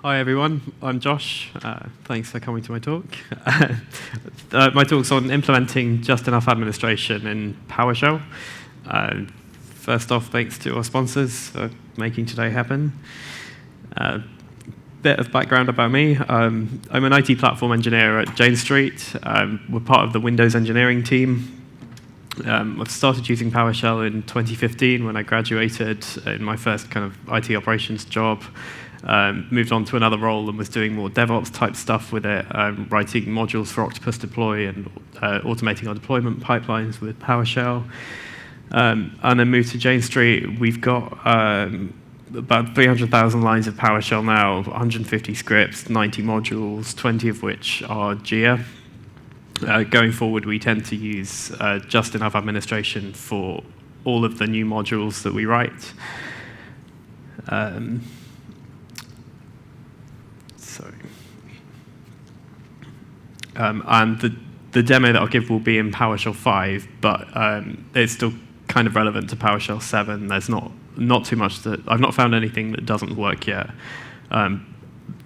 Hi everyone, I'm Josh. Thanks for coming to my talk. My talk's on implementing just enough administration in PowerShell. First off, thanks to our sponsors for making today happen. Bit of background about me. I'm an IT platform engineer at Jane Street. We're part of the Windows engineering team. I've started using PowerShell in 2015 when I graduated in my first kind of IT operations job. Moved on to another role and was doing more DevOps type stuff with it, writing modules for Octopus Deploy and automating our deployment pipelines with PowerShell. And then moved to Jane Street. We've got about 300,000 lines of PowerShell now, 150 scripts, 90 modules, 20 of which are JEA. Going forward, we tend to use just enough administration for all of the new modules that we write. And the demo that I'll give will be in PowerShell 5, but it's still kind of relevant to PowerShell 7. There's not too much that I've not found anything that doesn't work yet.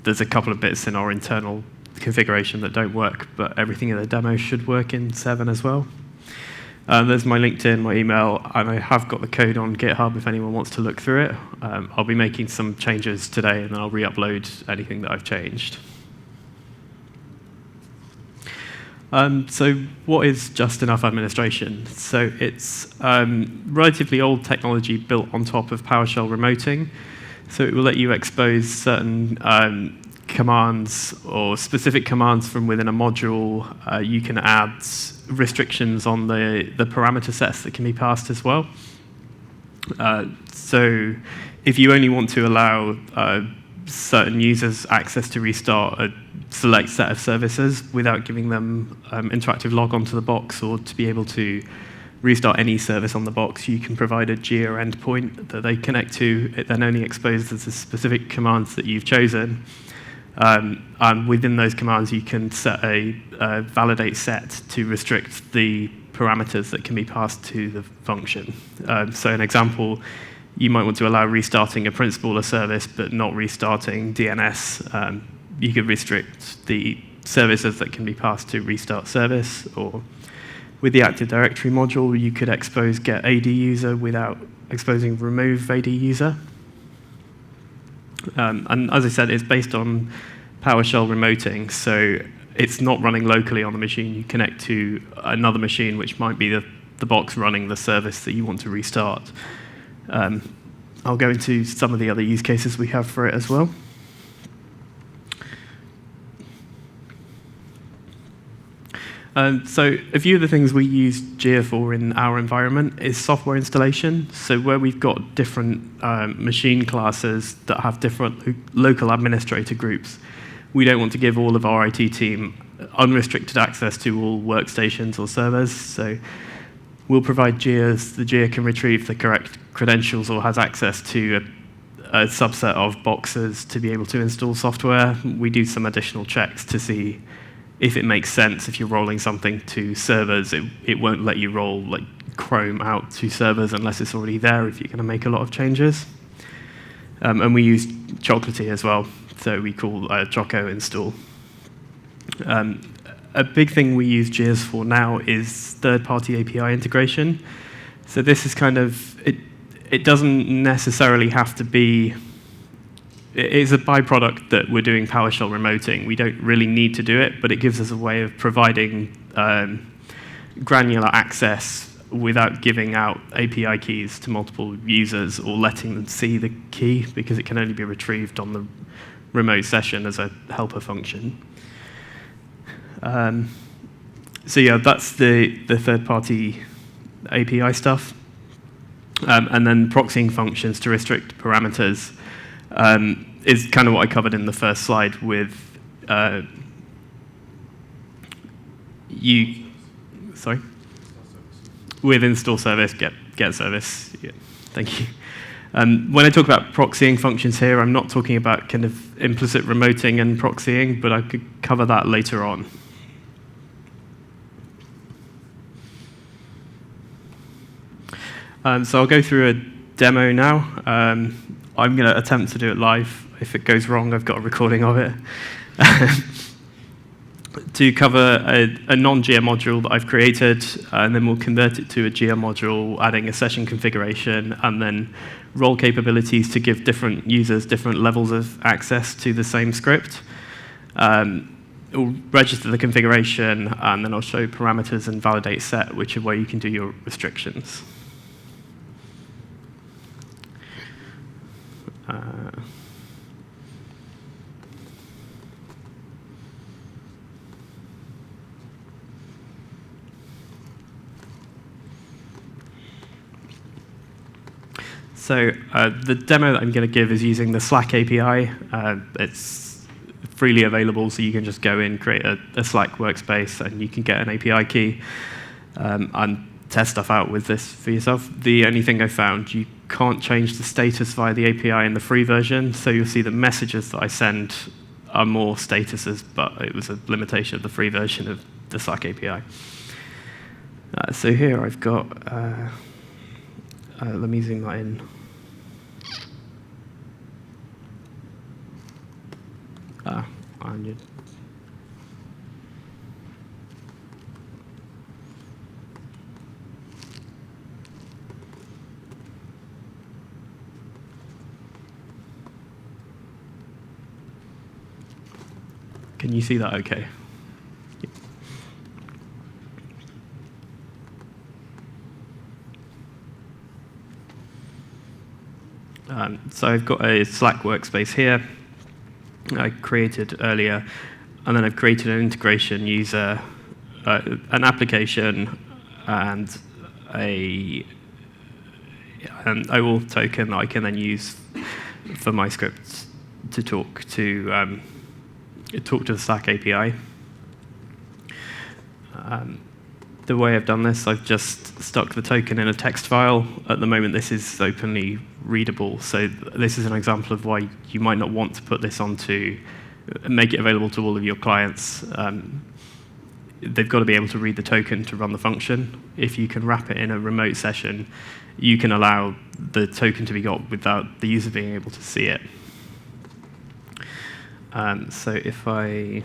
There's a couple of bits in our internal configuration that don't work, but everything in the demo should work in 7 as well. There's my LinkedIn, my email, and I have got the code on GitHub if anyone wants to look through it. I'll be making some changes today, and then I'll re-upload anything that I've changed. So what is just enough administration? So it's relatively old technology built on top of PowerShell remoting. So it will let you expose certain commands or specific commands from within a module. You can add restrictions on the parameter sets that can be passed as well. So if you only want to allow certain users access to restart a select set of services without giving them interactive log onto the box, or to be able to restart any service on the box, you can provide a JEA endpoint that they connect to. It then only exposes the specific commands that you've chosen. And within those commands, you can set a validate set to restrict the parameters that can be passed to the function. So an example, you might want to allow restarting a principal or service, but not restarting DNS. You could restrict the services that can be passed to restart service, or with the Active Directory module, you could expose get AD user without exposing remove AD user. And as I said, it's based on PowerShell remoting, so it's not running locally on the machine. You connect to another machine, which might be the box running the service that you want to restart. I'll go into some of the other use cases we have for it as well. So a few of the things we use JEA for in our environment is software installation. So where we've got different machine classes that have different local administrator groups, we don't want to give all of our IT team unrestricted access to all workstations or servers. So we'll provide JEAs. The JEA can retrieve the correct credentials or has access to a subset of boxes to be able to install software. We do some additional checks to see if it makes sense. If you're rolling something to servers, it won't let you roll like Chrome out to servers unless it's already there if you're going to make a lot of changes. And we use Chocolatey as well, so we call Choco install. A big thing we use JEAs for now is third-party API integration. So this is kind of, it doesn't necessarily have to be, it is a byproduct that we're doing PowerShell remoting. We don't really need to do it, but it gives us a way of providing granular access without giving out API keys to multiple users or letting them see the key, because it can only be retrieved on the remote session as a helper function. So yeah, that's the third-party API stuff. And then proxying functions to restrict parameters is kind of what I covered in the first slide with with install service, get service. Yeah, thank you. When I talk about proxying functions here, I'm not talking about kind of implicit remoting and proxying, but I could cover that later on. So I'll go through a demo now. I'm going to attempt to do it live. If it goes wrong, I've got a recording of it. To cover a non-JEA module that I've created, and then we'll convert it to a JEA module, adding a session configuration, and then role capabilities to give different users different levels of access to the same script. We'll register the configuration, and then I'll show parameters and validate set, which are where you can do your restrictions. So the demo that I'm going to give is using the Slack API. It's freely available, so you can just go in, create a Slack workspace, and you can get an API key and test stuff out with this for yourself. The only thing I found, you can't change the status via the API in the free version, so you'll see the messages that I send are more statuses, but it was a limitation of the free version of the Slack API. So here I've got, let me zoom that in. Can you see that okay? So I've got a Slack workspace here I created earlier, and then I've created an integration user, an application, and an OAuth token that I can then use for my scripts to talk to the Slack API. The way I've done this, I've just stuck the token in a text file. At the moment, this is openly readable, so this is an example of why you might not want to put this onto, make it available to all of your clients. They've got to be able to read the token to run the function. If you can wrap it in a remote session, you can allow the token to be got without the user being able to see it. So if I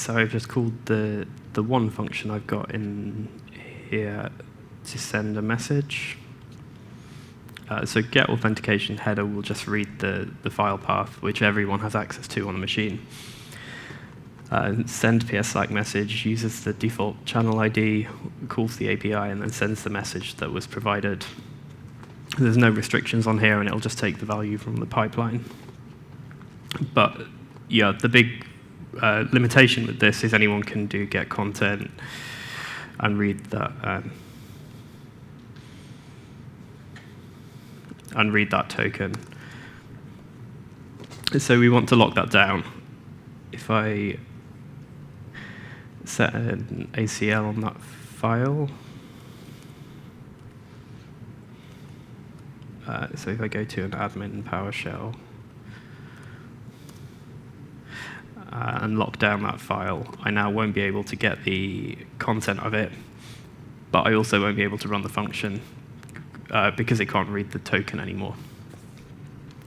So I've just called the one function I've got in here to send a message. So get authentication header will just read the file path, which everyone has access to on the machine. Send PS Slack message uses the default channel ID, calls the API, and then sends the message that was provided. There's no restrictions on here, and it'll just take the value from the pipeline. But yeah, the big limitation with this is anyone can do get content and read that token. So we want to lock that down. If I set an ACL on that file, so if I go to an admin PowerShell and lock down that file, I now won't be able to get the content of it, but I also won't be able to run the function because it can't read the token anymore.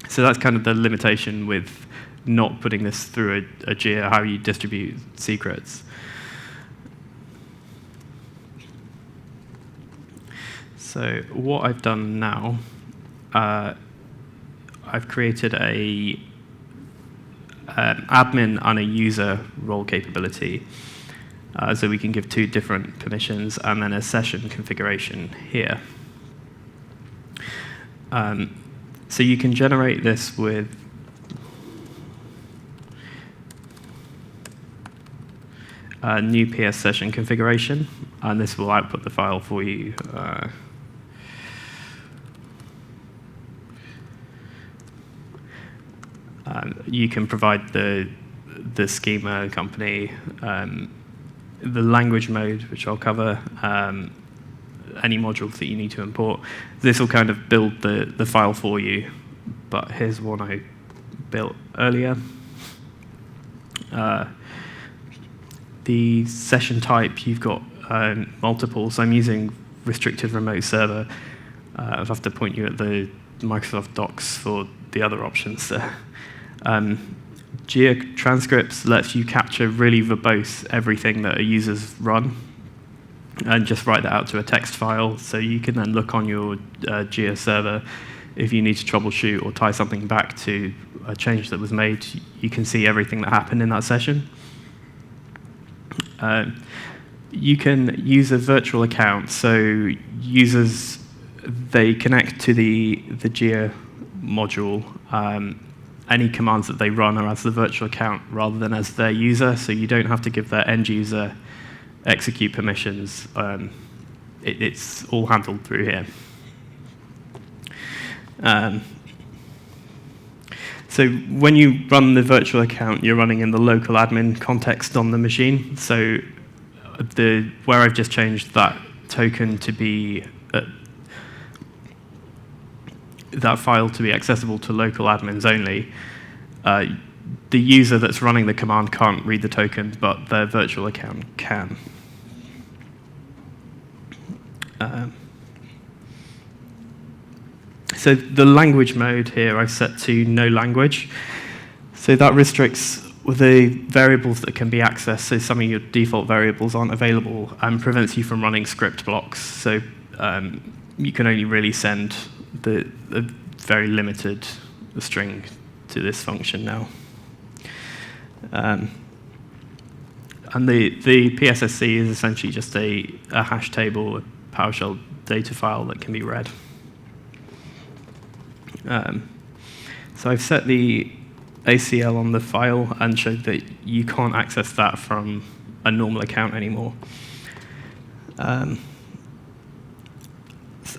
So that's kind of the limitation with not putting this through a JEA, how you distribute secrets. So what I've done now, I've created a admin and a user role capability. So we can give two different permissions and then a session configuration here. So you can generate this with a new PS session configuration, and this will output the file for you. You can provide the schema company, the language mode, which I'll cover, any modules that you need to import. This will kind of build the file for you, but here's one I built earlier. The session type, you've got multiple, so I'm using restricted remote server. I'll have to point you at the Microsoft docs for the other options there. JEA transcripts lets you capture really verbose everything that a user's run and just write that out to a text file, so you can then look on your JEA server if you need to troubleshoot or tie something back to a change that was made. You can see everything that happened in that session. You can use a virtual account, so users, they connect to the JEA module. Any commands that they run are as the virtual account rather than as their user, so you don't have to give their end user execute permissions. It's all handled through here. So when you run the virtual account, you're running in the local admin context on the machine. So where I've just changed that token to be that file to be accessible to local admins only, the user that's running the command can't read the token, but their virtual account can. So the language mode here I've set to no language. So that restricts the variables that can be accessed, so some of your default variables aren't available, and prevents you from running script blocks. So you can only really send a very limited string to this function now. And the PSSC is essentially just a hash table, a PowerShell data file that can be read. So I've set the ACL on the file and showed that you can't access that from a normal account anymore.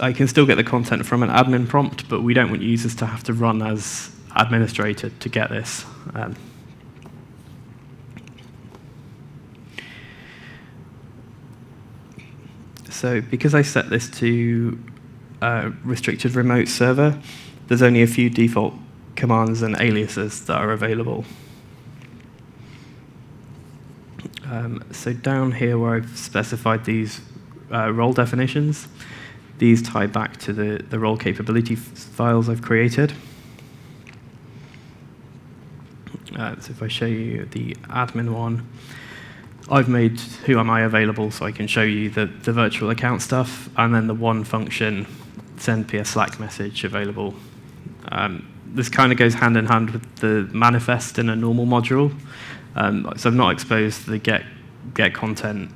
I can still get the content from an admin prompt, but we don't want users to have to run as administrator to get this. So because I set this to restricted remote server, there's only a few default commands and aliases that are available. So down here where I've specified these role definitions, these tie back to the role capability files I've created. So if I show you the admin one, I've made who am I available so I can show you the virtual account stuff, and then the one function, send PS Slack message available. This kind of goes hand in hand with the manifest in a normal module. So I've not exposed the get content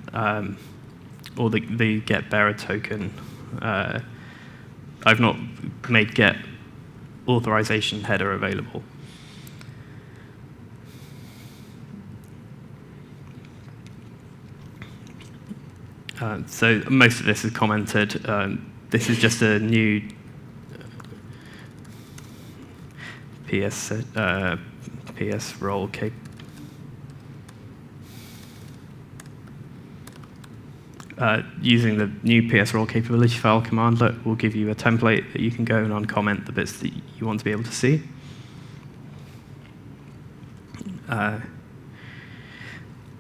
or the get bearer token. I've not made get authorization header available. So most of this is commented. This is just a new PS role cap. Using the new PS role capability file commandlet will give you a template that you can go and uncomment the bits that you want to be able to see.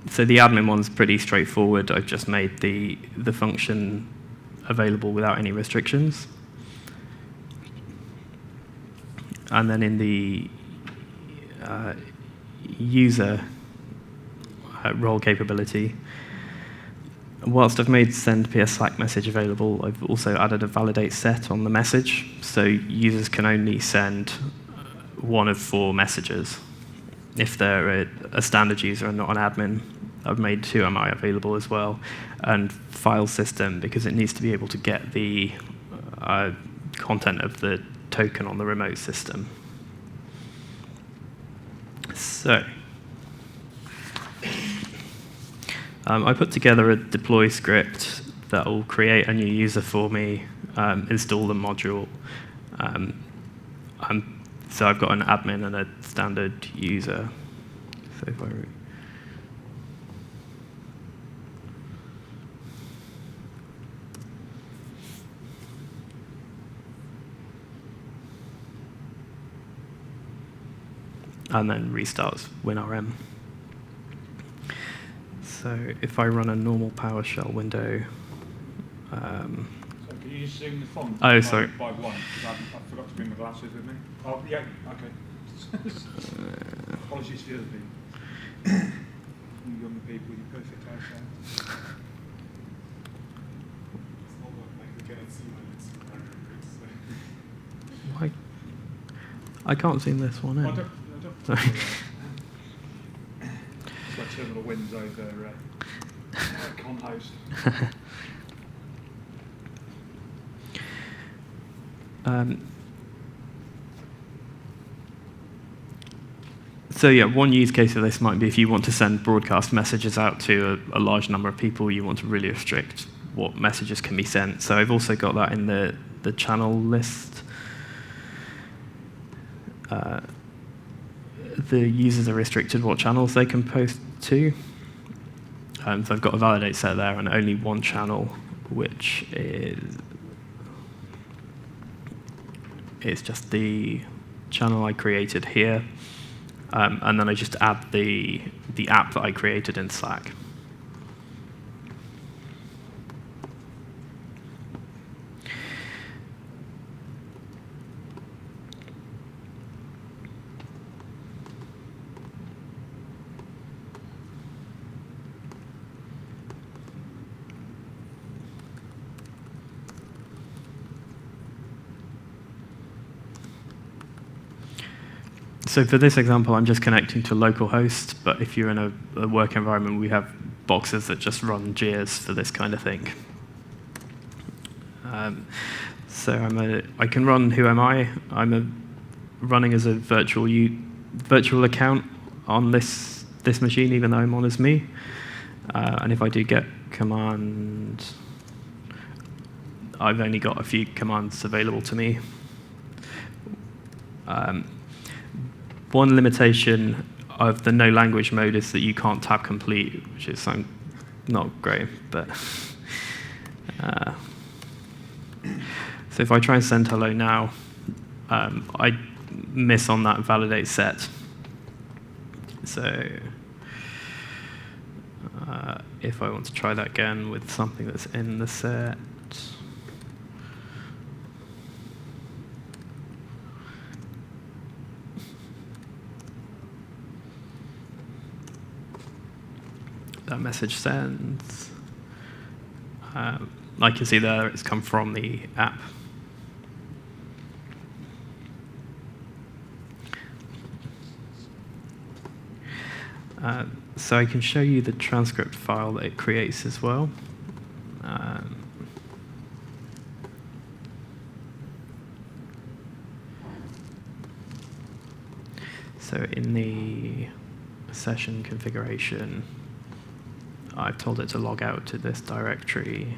So the admin one's pretty straightforward. I've just made the function available without any restrictions. And then in the user role capability, whilst I've made send PS Slack message available, I've also added a validate set on the message, so users can only send one of 4 messages. if they're a standard user and not an admin, I've made whoami available as well, and file system because it needs to be able to get the content of the token on the remote system. So I put together a deploy script that will create a new user for me, install the module. So I've got an admin and a standard user. So if I and then restarts WinRM. So if I run a normal PowerShell window. So can you zoom the font sorry. by one? Because I forgot to bring my glasses with me. Oh, yeah, okay. Apologies for the other people. You young people with your perfect eyesight. Why? I can't see this one in. I don't. Sorry. It's like Terminal Winds over Con Host. So yeah, one use case of this might be if you want to send broadcast messages out to a large number of people, you want to really restrict what messages can be sent. So I've also got that in the channel list. The users are restricted what channels they can post to. So I've got a validate set there and only one channel, which is just the channel I created here. And then I just add the app that I created in Slack. So for this example, I'm just connecting to localhost, but if you're in a work environment, we have boxes that just run JEAs for this kind of thing. So I can run whoami. I'm running as a virtual account on this machine, even though I'm on as me. And if I do get command, I've only got a few commands available to me. One limitation of the no language mode is that you can't tab complete, which is not great. But so if I try and send hello now, I miss on that validate set. So if I want to try that again with something that's in the set. That message sends. I can see there it's come from the app. So I can show you the transcript file that it creates as well. So in the session configuration, I've told it to log out to this directory.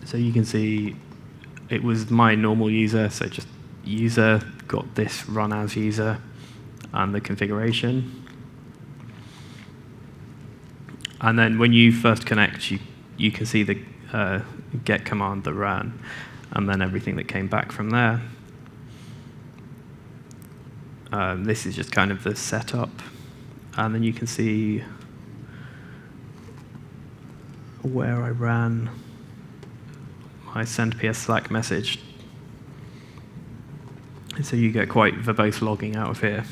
So you can see it was my normal user, so just user got this run as user and the configuration. And then when you first connect, you can see the get command that ran, and then everything that came back from there. This is just kind of the setup, and then you can see where I ran my send PS Slack message. So you get quite verbose logging out of here.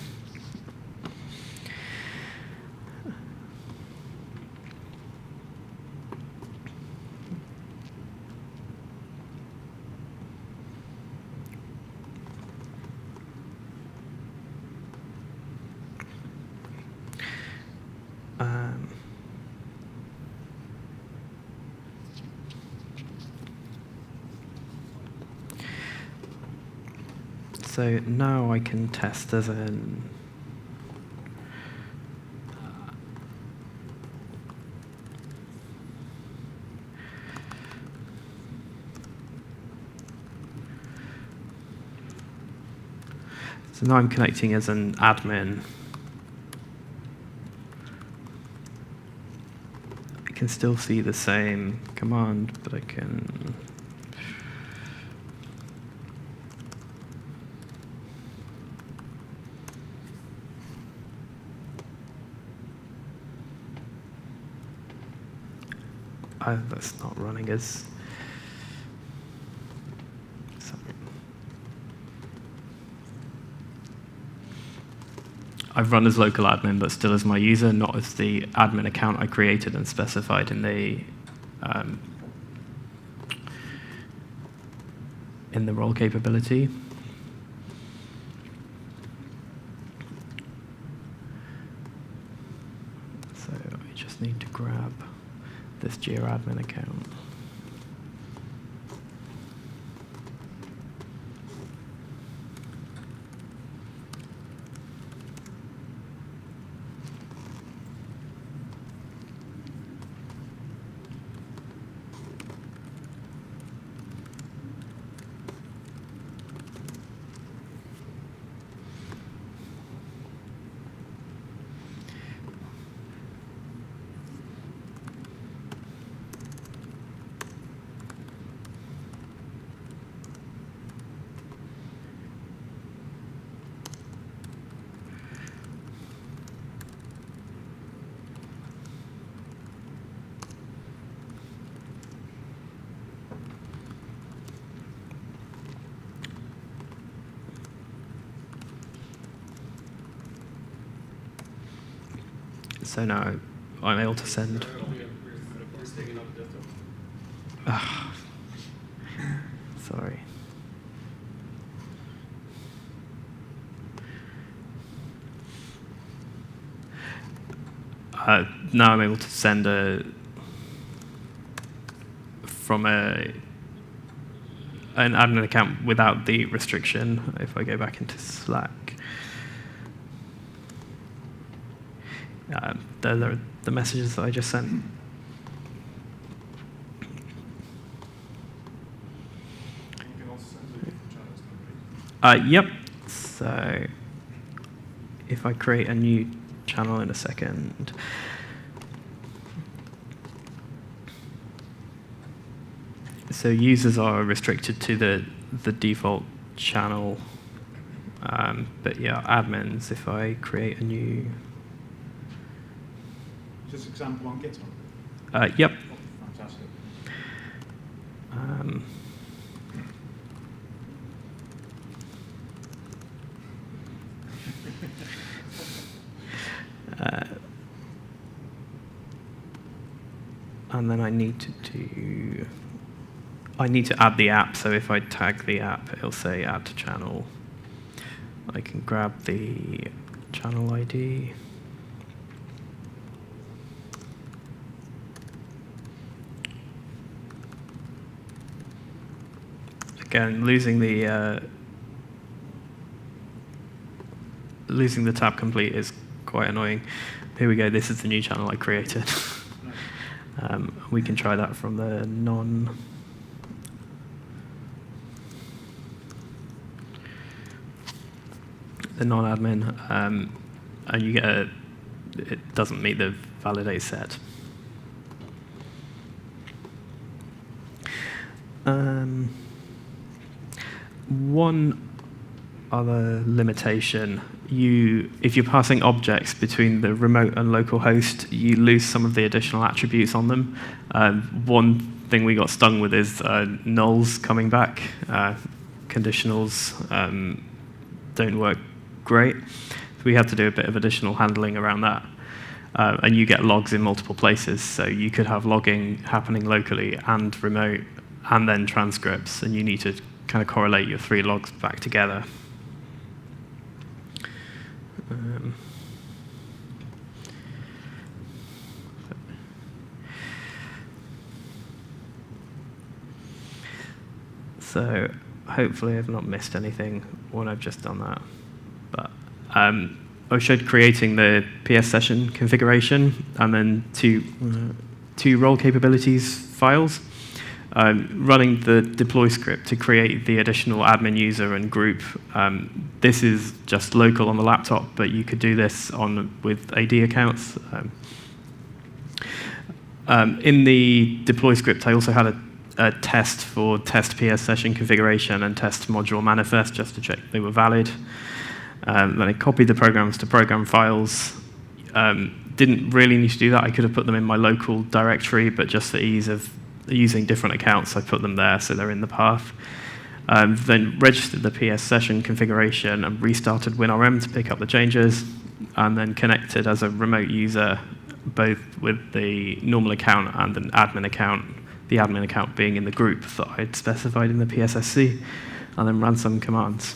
So now I can test as in so now I'm connecting as an admin. I can still see the same command, but I can that's not running as sorry. I've run as local admin, but still as my user, not as the admin account I created and specified in the role capability. So I just need to grab this JEA admin account. So now I'm able to send. Sorry. Now I'm able to send from an admin account without the restriction. If I go back into Slack. Those are the messages that I just sent. You can also send to different channels. Yep. So if I create a new channel in a second. So users are restricted to the default channel. But yeah, admins, if I create a new. Just example on GitHub. Yep. Oh, fantastic. And then I need to add the app. So if I tag the app, it'll say add to channel. I can grab the channel ID. Again, losing the tab complete is quite annoying. Here we go. This is the new channel I created. We can try that from the non-admin, and you get it doesn't meet the validate set. One other limitation, if you're passing objects between the remote and local host, you lose some of the additional attributes on them. One thing we got stung with is nulls coming back. Conditionals don't work great. So we had to do a bit of additional handling around that. And you get logs in multiple places, so you could have logging happening locally and remote, and then transcripts, and you need to kind of correlate your 3 logs back together. So hopefully I've not missed anything when I've just done that. But I showed creating the PS session configuration and then two role capabilities files. Running the deploy script to create the additional admin user and group. This is just local on the laptop, but you could do this with AD accounts. In the deploy script, I also had a test for test PS session configuration and test module manifest just to check they were valid. Then I copied the programs to program files. Didn't really need to do that. I could have put them in my local directory, but just for ease of using different accounts, I put them there so they're in the path. Then registered the PS session configuration and restarted WinRM to pick up the changes, and then connected as a remote user both with the normal account and an admin account, the admin account being in the group that I'd specified in the PSSC, and then ran some commands.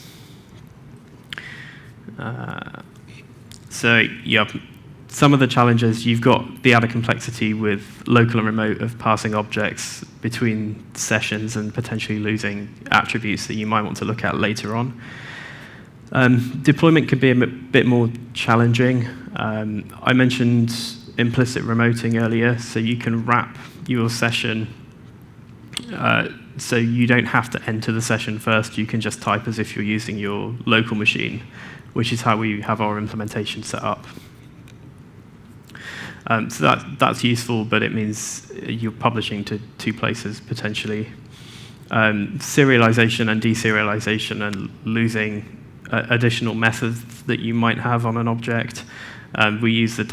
Some of the challenges, you've got the added complexity with local and remote of passing objects between sessions and potentially losing attributes that you might want to look at later on. Deployment can be a bit more challenging. I mentioned implicit remoting earlier, so you can wrap your session so you don't have to enter the session first. You can just type as if you're using your local machine, which is how we have our implementation set up. So that's useful, but it means you're publishing to two places potentially. Serialization and deserialization and losing additional methods that you might have on an object. We use the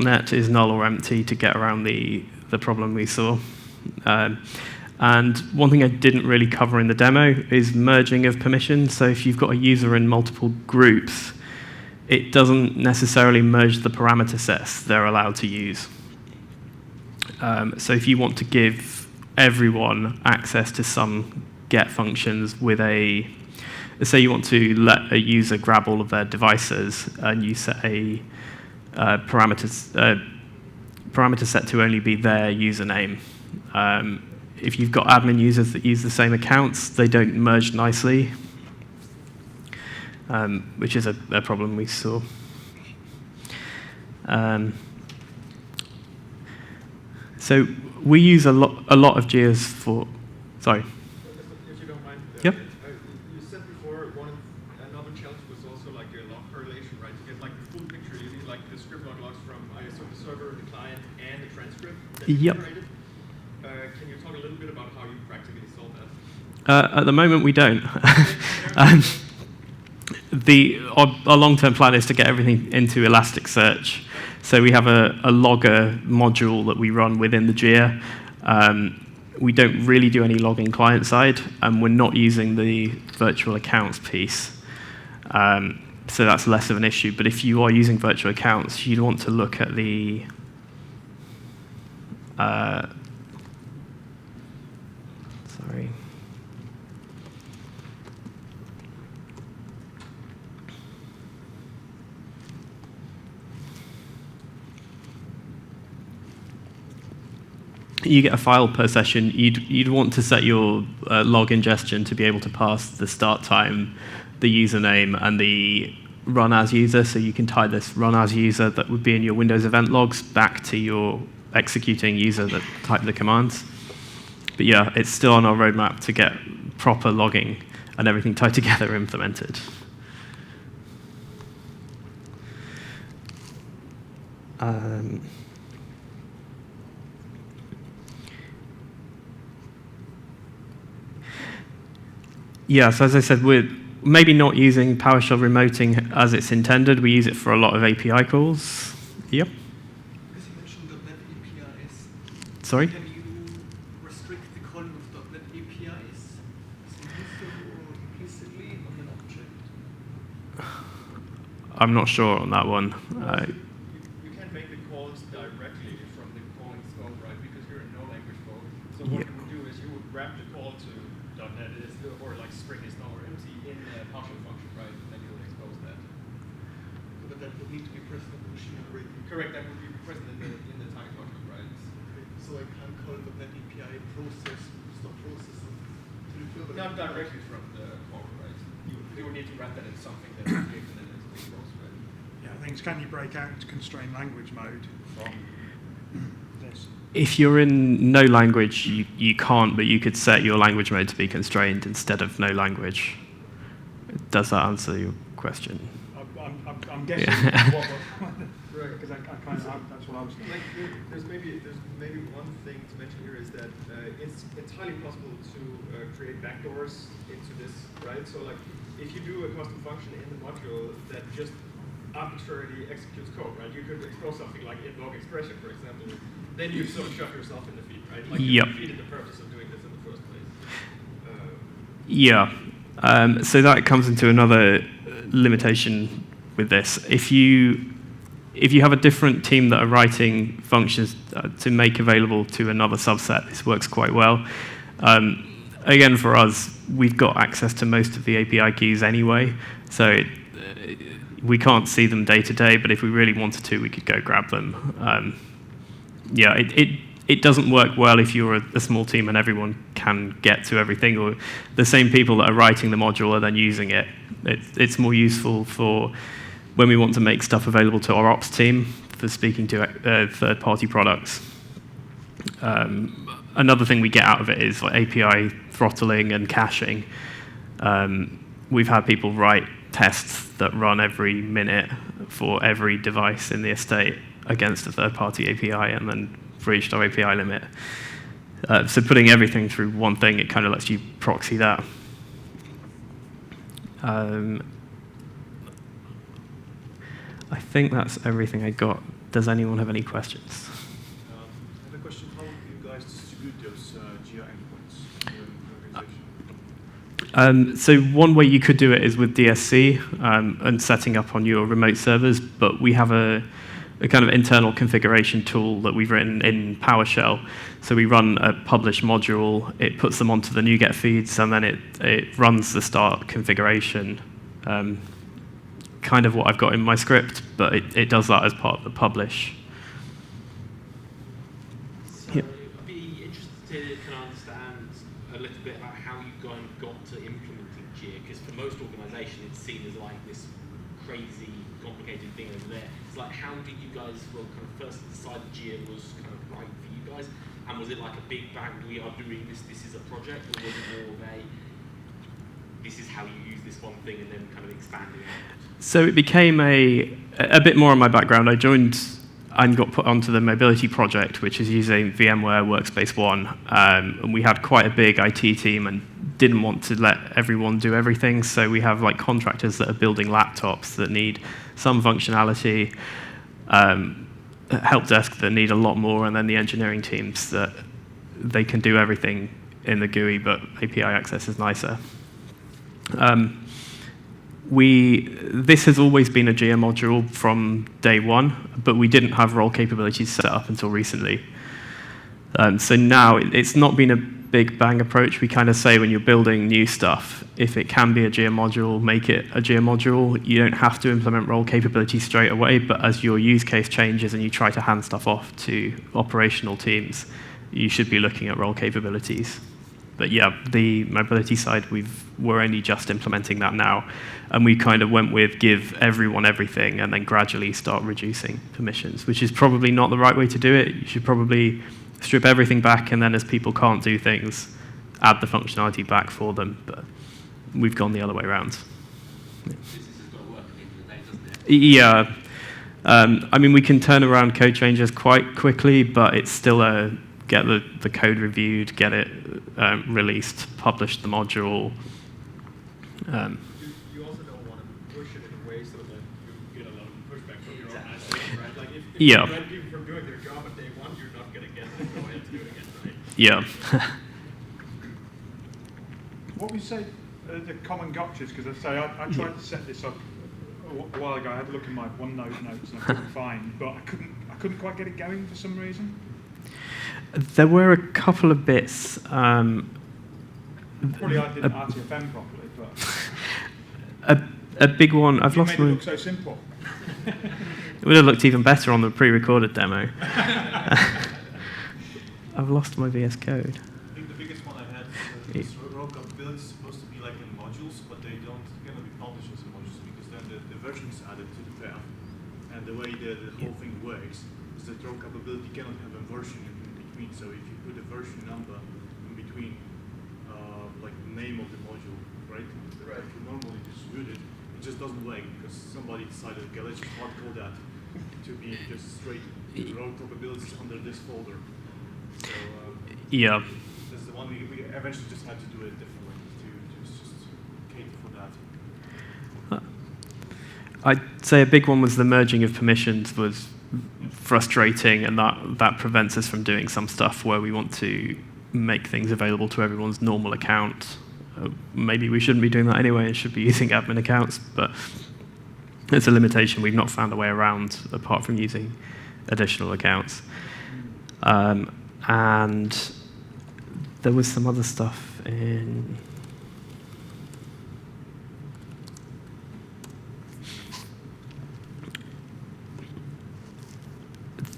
.NET is null or empty to get around the problem we saw. And one thing I didn't really cover in the demo is merging of permissions. So if you've got a user in multiple groups, it doesn't necessarily merge the parameter sets they're allowed to use. So if you want to give everyone access to some get functions with say you want to let a user grab all of their devices and you set a parameter set to only be their username. If you've got admin users that use the same accounts, they don't merge nicely. Which is a problem we saw. So we use a lot of JEAs for. Sorry. If you don't mind. Yep. You said before another challenge was also like your log correlation, right? To get like the full picture, you need like the script log logs from the server, the client, and the transcript that you generated. Can you talk a little bit about how you practically solve that? At the moment, we don't. Our long-term plan is to get everything into Elasticsearch. So we have a logger module that we run within the JEA. We don't really do any logging client-side, and we're not using the virtual accounts piece. So that's less of an issue. But if you are using virtual accounts, you'd want to look at the sorry. You get a file per session. You'd want to set your log ingestion to be able to pass the start time, the username, and the run as user. So you can tie this run as user that would be in your Windows event logs back to your executing user that typed the commands. But yeah, it's still on our roadmap to get proper logging and everything tied together implemented. Yeah, so as I said, we're maybe not using PowerShell remoting as it's intended. We use it for a lot of API calls. Yep. Because you mentioned .NET APIs. Sorry? Can you restrict the calling of .NET APIs simply or implicitly on an object? I'm not sure on that one. You can make the calls directly from the calling scope, right? Because you're in no language mode. So what you would do is you would wrap the call to .NET or like string is null or empty in a PowerShell function, right? And then you'll expose that. But that would need to be present in the machine already. Correct. That would be present in the target function, right? Okay. So I can call .NET API process, stop processing to the further But not directly from the code, right? You would need to wrap that in something that is big and then it's close, right? Yeah, I think it's can you break out into constrained language mode from this? If you're in no language, you can't, but you could set your language mode to be constrained instead of no language. Does that answer your question? I'm guessing Yeah. Right. because I kind of that's what I was thinking. Like, there's maybe one thing to mention here is that it's highly possible to create backdoors into this, right? So like, if you do a custom function in the module that just arbitrarily executes code, right? You could expose something like invoke expression, for example. Then you sort of shot yourself in the feet, right? Like you defeated the purpose of doing this in the first place. Yeah. So that comes into another limitation with this. If you have a different team that are writing functions to make available to another subset, this works quite well. Again, for us, we've got access to most of the API keys anyway, so we can't see them day to day, but if we really wanted to, we could go grab them. Yeah, it doesn't work well if you're a small team and everyone can get to everything, or the same people that are writing the module are then using it. It's more useful for when we want to make stuff available to our ops team for speaking to third-party products. Another thing we get out of it is like API throttling and caching. We've had people write tests that run every minute for every device in the estate against a third-party API and then breached our API limit. So putting everything through one thing, it kind of lets you proxy that. I think that's everything I got. Does anyone have any questions? I have a question. How do you guys distribute those JEA endpoints in your organization? So one way you could do it is with DSC and setting up on your remote servers, but we have a kind of internal configuration tool that we've written in PowerShell. So we run a publish module, it puts them onto the NuGet feeds, and then it runs the start configuration. Kind of what I've got in my script, but it does that as part of the publish. So I'd be interested to kind of understand a little bit about how you got to implementing JEA, because for most organisations it's seen as like this crazy, complicated thing over there. It's like, how did you guys kind of first decide JEA was kind of right for you guys? And was it like a big bang, we are doing this is a project, or was it more of this is how you use this one thing and then kind of expanding it? So it became a bit more on my background. I joined and got put onto the mobility project, which is using VMware Workspace ONE. And we had quite a big IT team and didn't want to let everyone do everything. So we have like contractors that are building laptops that need some functionality, help desk that need a lot more, and then the engineering teams that they can do everything in the GUI, but API access is nicer. This has always been a JEA module from day one, but we didn't have role capabilities set up until recently. So now it's not been a big bang approach. We kind of say when you're building new stuff, if it can be a JEA module, make it a JEA module. You don't have to implement role capabilities straight away, but as your use case changes and you try to hand stuff off to operational teams, you should be looking at role capabilities. But yeah, the mobility side, we're only just implementing that now. And we kind of went with give everyone everything and then gradually start reducing permissions, which is probably not the right way to do it. You should probably strip everything back, and then as people can't do things, add the functionality back for them. But we've gone the other way around. This has got to work at the end of the day, doesn't it? Yeah. I mean, we can turn around code changes quite quickly, but it's still get the code reviewed, get it released, publish the module. You also don't want to push it in a way so that you get a lot of pushback from your organization, right? Like if you prevent people from doing their job at day one, you're not going to get them to go ahead to do it again, right? Yeah. What would you say the common gotchas? Because I say I tried to set this up a while ago. I had to look in my OneNote notes and I couldn't find, but I couldn't quite get it going for some reason. There were a couple of bits. Probably I didn't RTFM properly, but A big one. I've lost made it my. look so simple. It would have looked even better on the pre-recorded demo. I've lost my VS Code. I think the biggest one I had is role capability is supposed to be like in modules, but they cannot be published as modules because then the version is added to the path. And the way the whole thing works is that throw capability cannot have a version in between. So if you put a version number in between, like the name of the module, right? Right. If you normally distribute it, it just doesn't work because somebody decided, okay, let's just hardcode that to be just straight row capabilities under this folder. So yeah. this is the one we eventually just had to do it differently to just cater for that. I'd say a big one was the merging of permissions was frustrating, and that prevents us from doing some stuff where we want to make things available to everyone's normal account. Maybe we shouldn't be doing that anyway and should be using admin accounts, but it's a limitation we've not found a way around apart from using additional accounts. And there was some other stuff in...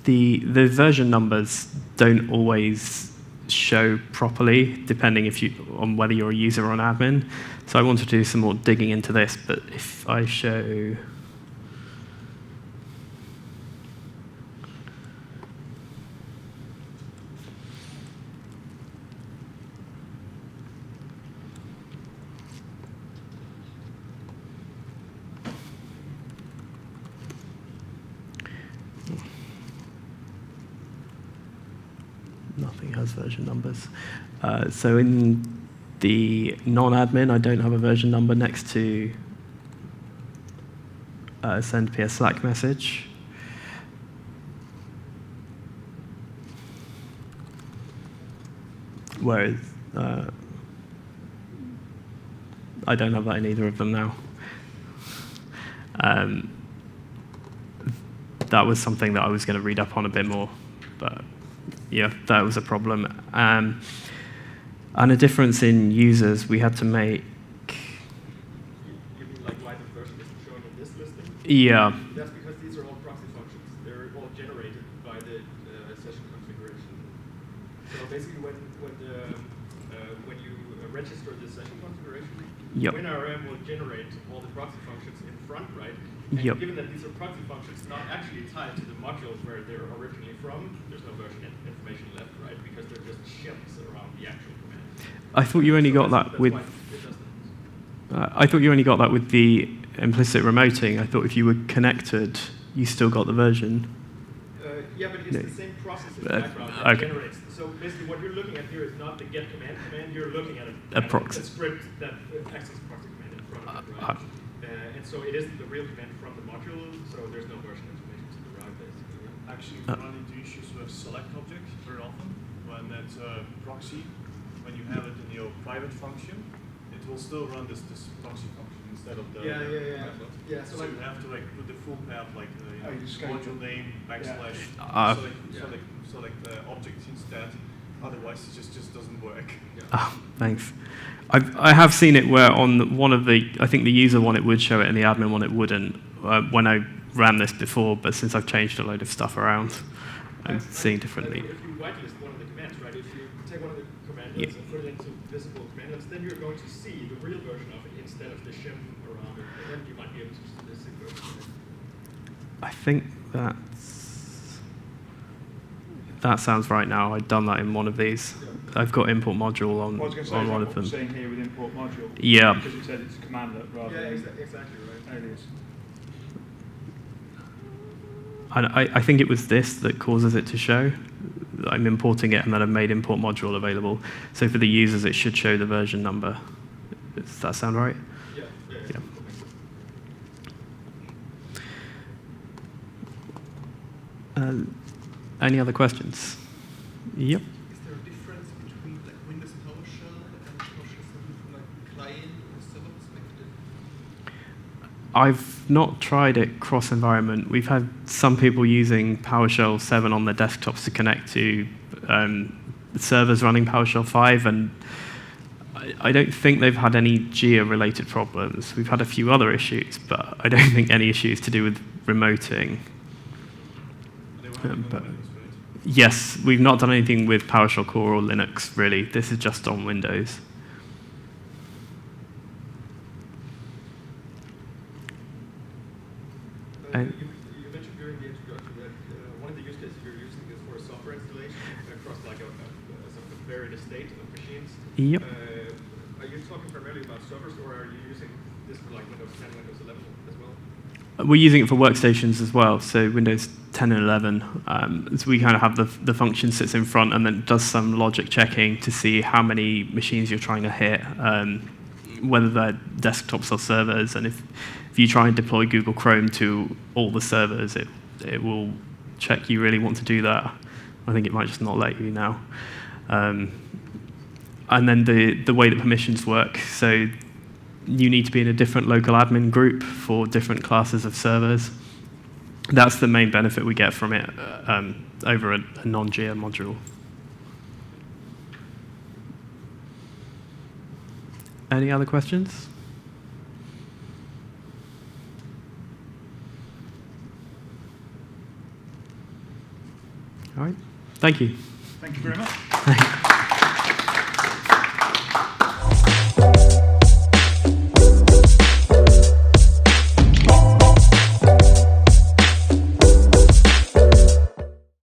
The version numbers don't always show properly, depending on whether you're a user or an admin. So I want to do some more digging into this, but if I show... Nothing has version numbers. So in the non-admin, I don't have a version number next to send PS Slack message. Whereas I don't have that in either of them now. That was something that I was going to read up on a bit more, but yeah, that was a problem. And a difference in users, we had to make... You mean like why the version isn't shown in this listing? Yeah. That's because these are all proxy functions. They're all generated by the session configuration. So basically when you register the session configuration, Yep. WinRM will generate all the proxy functions in front, right? And Yep. given that these are proxy functions not actually tied to the modules where they're originally from, there's no version information left, right? Because they're just ships around the actual command. I thought you only got that with... I thought you only got that with the implicit remoting. I thought if you were connected, you still got the version. Yeah, but it's No. the same process in the background that Okay. generates. So basically what you're looking at here is not the get command, you're looking at A proxy. a script that accesses proxy command in front of it, right? And so it isn't the real command from the module, so there's no version information to derive basically. Actually, we run into issues with select objects very often. When that's a proxy, when you have it in your private function, it will still run this proxy function instead of the method. Yeah, So you have to like put the full path, like the module name backslash select the object instead. Otherwise, it just doesn't work. Thanks. I have seen it where on one of the, I think the user one it would show it and the admin one it wouldn't. When I ran this before, but since I've changed a load of stuff around, I'm seeing differently. If you whitelist one of the commands, right? If you take one of the commandlets and put it into visible commandlets, then you're going to see the real version of it instead of the shim around it, and then you might be able to see the sick version. I think that sounds right now. I've done that in one of these. I've got import module on Well, I was going to say, one what of we're them. saying here with import module. Yeah. Because it said it's a commandlet rather than Exactly right. alias. And I think it was this that causes it to show. I'm importing it and then I've made import module available. So for the users, it should show the version number. Does that sound right? Yeah. Any other questions? Yep. Is there a difference between like Windows PowerShell and PowerShell 7 from like client or server perspective? I've not tried it cross-environment. We've had some people using PowerShell 7 on their desktops to connect to servers running PowerShell 5, and I don't think they've had any JEA-related problems. We've had a few other issues, but I don't think any issues to do with remoting. But yes, we've not done anything with PowerShell Core or Linux, really. This is just on Windows. correlation across like a sort of varied estate of machines. Yep. Are you talking primarily about servers, or are you using this for like Windows 10, Windows 11 as well? We're using it for workstations as well, so Windows 10 and 11. So we kind of have the function sits in front and then does some logic checking to see how many machines you're trying to hit, whether they're desktops or servers. And if you try and deploy Google Chrome to all the servers, it will check you really want to do that. I think it might just not let you now. And then the way that permissions work, so you need to be in a different local admin group for different classes of servers. That's the main benefit we get from it over a non-JEA module. Any other questions? All right. Thank you. Thank you very much.